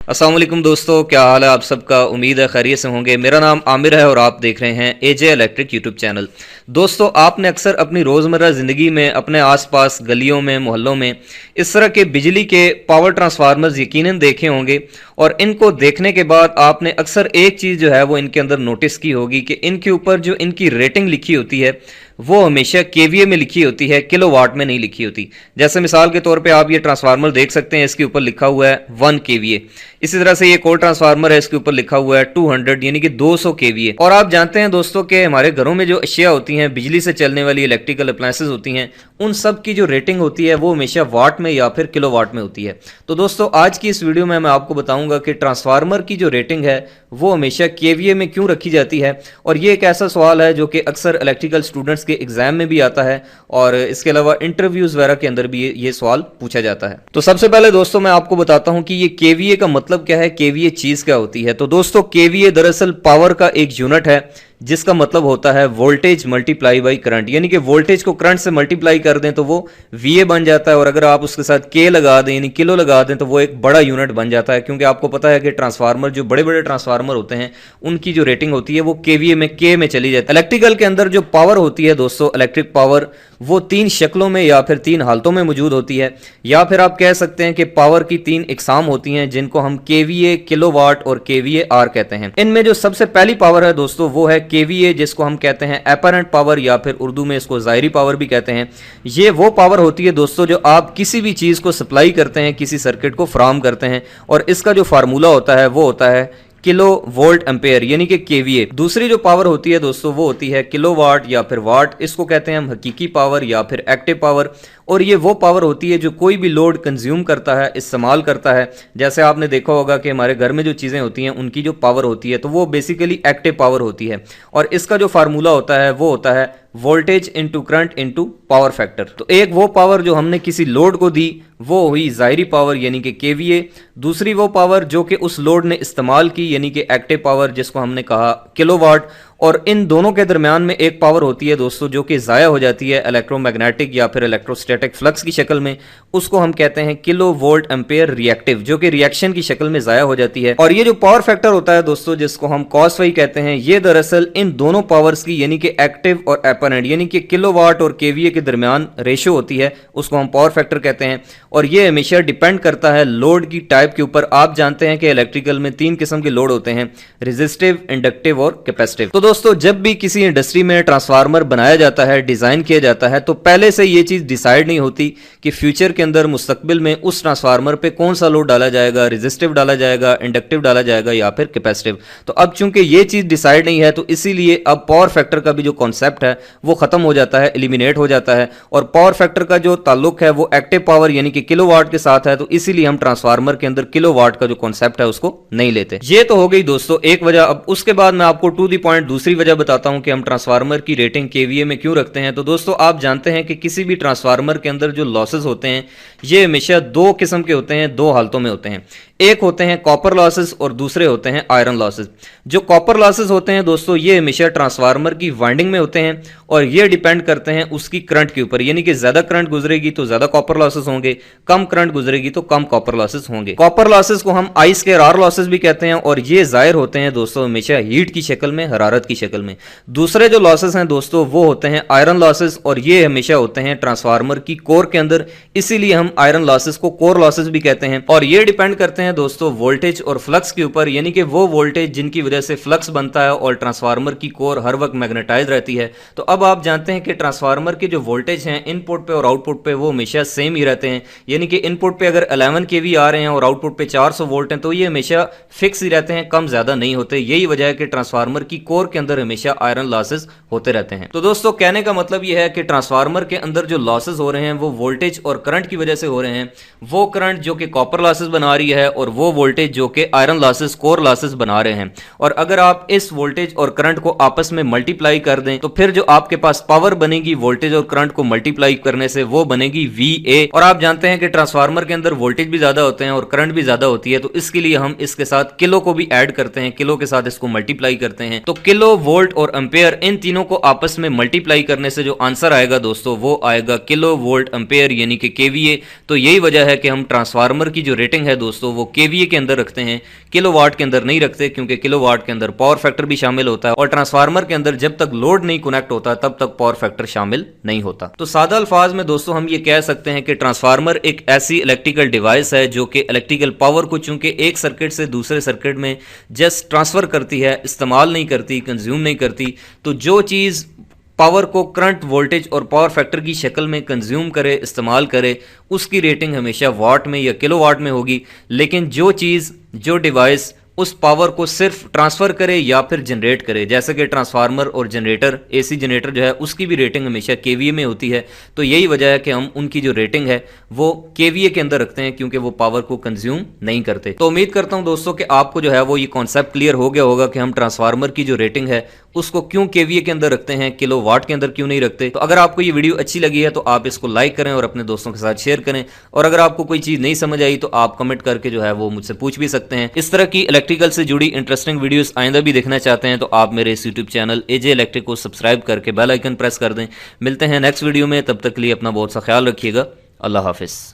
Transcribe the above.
अस्सलाम वालेकुम दोस्तों, क्या हाल है आप सबका। उम्मीद है खैरियत से होंगे। मेरा नाम आमिर है और आप देख रहे हैं एजे इलेक्ट्रिक यूट्यूब चैनल। दोस्तों, आपने अक्सर अपनी रोज़मर्रा ज़िंदगी में अपने आसपास गलियों में, मोहल्लों में इस तरह के बिजली के पावर ट्रांसफार्मर्स यकीनन देखे होंगे और इनको देखने के बाद आपने अक्सर एक चीज़ जो है वो इनके अंदर नोटिस की होगी कि इनके ऊपर जो इनकी रेटिंग लिखी होती है वो हमेशा केवीए में लिखी होती है, किलोवाट में नहीं लिखी होती। जैसे मिसाल के तौर पे आप ये ट्रांसफार्मर देख सकते हैं, इसके ऊपर लिखा हुआ है 1 केवीए। इसी तरह से ये एक और ट्रांसफार्मर है, इसके ऊपर लिखा हुआ है 200 यानी कि 200 केवीए। और आप जानते हैं दोस्तों कि हमारे घरों में जो अशिया होती हैं, बिजली से चलने वाली इलेक्ट्रिकल अप्लायंसेज होती हैं, उन सब की जो रेटिंग होती है वो हमेशा वाट में या फिर किलोवाट में होती है। तो दोस्तों, आज की इस वीडियो में मैं आपको बताऊंगा कि ट्रांसफार्मर की जो रेटिंग है वो हमेशा केवीए में क्यों रखी जाती है। और ये एक ऐसा सवाल है जो कि अक्सर इलेक्ट्रिकल स्टूडेंट्स के एग्जाम में भी आता है और इसके अलावा इंटरव्यूज वगैरह के अंदर भी ये सवाल पूछा जाता है। तो सबसे पहले दोस्तों मैं आपको बताता हूं कि ये केवीए का मतलब क्या है, केवीए चीज क्या होती है। तो दोस्तों, केवीए दरअसल पावर का एक यूनिट है जिसका मतलब होता है वोल्टेज मल्टीप्लाई बाई करंट, यानी कि वोल्टेज को करंट से मल्टीप्लाई कर दें तो वो वीए बन जाता है और अगर आप उसके साथ के लगा दें यानी किलो लगा दें तो वो एक बड़ा यूनिट बन जाता है। क्योंकि आपको पता है कि ट्रांसफार्मर, जो बड़े बड़े ट्रांसफार्मर होते हैं, उनकी जो रेटिंग होती है वो केवीए में, के में चली जाती है। इलेक्ट्रिकल के अंदर जो पावर होती है दोस्तों, इलेक्ट्रिक पावर, वो 3 शक्लों में या फिर 3 हालतों में मौजूद होती है, या फिर आप कह सकते हैं कि पावर की 3 इकसाम होती हैं जिनको हम केवीए, किलोवाट और केवीए आर कहते हैं। इनमें जो सबसे पहली पावर है दोस्तों वो है केवीए, जिसको हम कहते हैं अपरेंट पावर या फिर उर्दू में इसको ज़ाहिरी पावर भी कहते हैं। ये वो पावर होती है दोस्तों जो आप किसी भी चीज़ को सप्लाई करते हैं, किसी सर्किट को फ्राहम करते हैं, और इसका जो फार्मूला होता है वो होता है किलो वोल्ट एम्पेयर यानी कि केवीए। दूसरी जो पावर होती है दोस्तों वो होती है किलोवाट या फिर वाट, इसको कहते हैं हम हकीकी पावर या फिर एक्टिव पावर। और ये वो पावर होती है जो कोई भी लोड कंज्यूम करता है, इस्तेमाल करता है। जैसे आपने देखा होगा कि हमारे घर में जो चीज़ें होती हैं उनकी जो पावर होती है तो वो बेसिकली एक्टिव पावर होती है और इसका जो फार्मूला होता है वो होता है voltage into current into power factor. तो एक वो पावर जो हमने किसी लोड को दी वो हुई ज़ाहिरी पावर यानी कि केवीए। दूसरी वो पावर जो कि उस लोड ने इस्तेमाल की यानी कि एक्टिव पावर, जिसको हमने कहा किलोवाट। और इन दोनों के दरमियान में एक पावर होती है दोस्तों जो कि ज़ाया हो जाती है इलेक्ट्रोमैग्नेटिक या फिर इलेक्ट्रोस्टैटिक फ्लक्स की शक्ल में, उसको हम कहते हैं किलो वोल्ट एम्पेयर रिएक्टिव, जो कि रिएक्शन की शक्ल में ज़ाया हो जाती है। और ये जो पावर फैक्टर होता है दोस्तों जिसको हम कॉस वाई कहते हैं, ये दरअसल इन दोनों पावर्स की यानी कि एक्टिव और अपरेंट यानी कि किलोवाट और केवीए के दरमियान रेशो होती है, उसको हम पावर फैक्टर कहते हैं। और ये हमेशा डिपेंड करता है लोड की टाइप के ऊपर। आप जानते हैं कि इलेक्ट्रिकल में 3 किस्म के लोड होते हैं, रेजिस्टिव, इंडक्टिव और कैपेसिटिव। तो दोस्तों, जब भी किसी इंडस्ट्री में ट्रांसफार्मर बनाया जाता है, डिजाइन किया जाता है, तो पहले से ये चीज डिसाइड नहीं होती कि फ्यूचर के अंदर, मुस्तकबिल में उस ट्रांसफार्मर पे कौन सा लोड डाला जाएगा, रेजिस्टिव डाला जाएगा, इंडक्टिव डाला जाएगा या फिर कैपेसिटिव। तो अब चूंकि ये चीज डिसाइड नहीं है तो इसीलिए अब पावर फैक्टर का भी जो कॉन्सेप्ट है वो खत्म हो जाता है, एलिमिनेट हो जाता है। और पावर फैक्टर का जो ताल्लुक है वो एक्टिव पावर यानी कि किलोवाट के साथ है, तो इसीलिए हम ट्रांसफार्मर के अंदर किलोवाट का जो कॉन्सेप्ट है उसको नहीं लेते। ये तो हो गई दोस्तों एक वजह। अब उसके बाद मैं आपको टू दी पॉइंट दूसरी वजह बताता हूं कि हम ट्रांसफार्मर की रेटिंग केवीए में क्यों रखते हैं। तो दोस्तों, आप जानते हैं कि किसी भी ट्रांसफार्मर के अंदर जो लॉसेस होते हैं ये हमेशा 2 किस्म के होते हैं, 2 हालतों में होते हैं। एक होते हैं कॉपर लॉसेस और दूसरे होते हैं आयरन लॉसेस। जो कॉपर लॉसेस होते हैं दोस्तों ये हमेशा ट्रांसफार्मर की वाइंडिंग में होते हैं और ये डिपेंड करते हैं उसकी करंट के ऊपर, यानी कि ज्यादा करंट गुजरेगी तो ज्यादा कॉपर लॉसेस होंगे, कम करंट गुजरेगी तो कम कॉपर लॉसेस होंगे। कॉपर लॉसेस को हम आई स्क्वायर आर लॉसेस भी कहते हैं और ये जाहिर होते हैं दोस्तों हमेशा हीट की शक्ल में, हरारत की शक्ल में। दूसरे जो लॉसेस हैं दोस्तों वो होते हैं आयरन लॉसेस और ये हमेशा होते हैं ट्रांसफार्मर की कोर के अंदर, इसीलिए हम आयरन लॉसेस को कोर लॉसेस भी कहते हैं। और ये डिपेंड करते हैं दोस्तों वोल्टेज और फ्लक्स के ऊपर, यानी कि वो वोल्टेज जिनकी वजह से फ्लक्स बनता है और ट्रांसफार्मर की कोर हर वक्त मैग्नेटाइज रहती है। तो अब आप जानते हैं कि ट्रांसफार्मर के जो वोल्टेज हैं इनपुट पे और आउटपुट पे वो हमेशा सेम ही रहते हैं, यानी कि इनपुट पे अगर 11 केवी आ रहे हैं और आउटपुट पे 400 वोल्ट हैं तो ये हमेशा फिक्स ही रहते हैं, कम ज्यादा नहीं होते। यही वजह है कि ट्रांसफार्मर की कोर के अंदर हमेशा आयरन लॉसेस होते रहते हैं। तो दोस्तों, कहने का मतलब यह है कि ट्रांसफार्मर के अंदर जो लॉसेस हो रहे हैं वो वोल्टेज और करंट की वजह से हो रहे हैं। वो करंट जो कि कॉपर लॉसेस बना रही है और वो वोल्टेज जो कि आयरन लॉसेस, कोर लॉसेस बना रहे हैं। और अगर आप इस वोल्टेज और करंट को आपस में मल्टीप्लाई कर दें तो फिर जो आपके पास पावर बनेगी वोल्टेज और करंट को मल्टीप्लाई करने से वो बनेगी VA। और आप जानते हैं कि ट्रांसफार्मर के अंदर वोल्टेज भी ज्यादा होते हैं और करंट भी ज्यादा होती है, तो इसके लिए हम इसके साथ किलो को भी ऐड करते हैं, किलो के साथ इसको मल्टीप्लाई करते हैं। तो किलो, वोल्ट और एम्पेयर, इन तीनों को आपस में मल्टीप्लाई करने से जो आंसर आएगा दोस्तों वो आएगा किलो वोल्ट एम्पेयर यानी कि केवीए। तो यही वजह है कि हम ट्रांसफार्मर की जो रेटिंग है दोस्तों वो वो केवीए के अंदर रखते हैं, किलोवाट के अंदर नहीं रखते, क्योंकि किलोवाट के अंदर पावर फैक्टर भी शामिल होता है और ट्रांसफार्मर के अंदर जब तक लोड नहीं कनेक्ट होता तब तक पावर फैक्टर शामिल नहीं होता। तो सादा अल्फाज में दोस्तों हम ये कह सकते हैं कि ट्रांसफार्मर एक ऐसी इलेक्ट्रिकल डिवाइस है जो कि इलेक्ट्रिकल पावर को चूंकि एक सर्किट से दूसरे सर्किट में जस्ट ट्रांसफर करती है, इस्तेमाल नहीं करती, कंज्यूम नहीं करती। तो जो चीज़ पावर को करंट, वोल्टेज और पावर फैक्टर की शक्ल में कंज्यूम करे, इस्तेमाल करे, उसकी रेटिंग हमेशा वाट में या किलोवाट में होगी। लेकिन जो चीज़, जो डिवाइस उस पावर को सिर्फ ट्रांसफ़र करे या फिर जनरेट करे, जैसे कि ट्रांसफार्मर और जनरेटर, एसी जनरेटर जो है उसकी भी रेटिंग हमेशा केवीए में होती है। तो यही वजह है कि हम उनकी जो रेटिंग है वो केवीए के अंदर रखते हैं, क्योंकि वो पावर को कंज्यूम नहीं करते। तो उम्मीद करता हूं दोस्तों कि आपको जो है वो ये कॉन्सेप्ट क्लियर हो गया होगा कि हम ट्रांसफार्मर की जो रेटिंग है उसको क्यों केवीए के अंदर रखते हैं, किलो वाट के अंदर क्यों नहीं रखते। तो अगर आपको ये वीडियो अच्छी लगी है तो आप इसको लाइक करें और अपने दोस्तों के साथ शेयर करें, और अगर आपको कोई चीज़ नहीं समझ आई तो आप कमेंट करके जो है वो मुझसे पूछ भी सकते हैं। इस तरह की इलेक्ट्रिकल से जुड़ी इंटरेस्टिंग वीडियोस आइंदा भी देखना चाहते हैं तो आप मेरे इस यूट्यूब चैनल एजे इलेक्ट्रिक को सब्सक्राइब करके बेल आइकन प्रेस कर दें। मिलते हैं नेक्स्ट वीडियो में, तब तक के लिए अपना बहुत सा ख्याल रखिएगा। अल्लाह हाफिज़।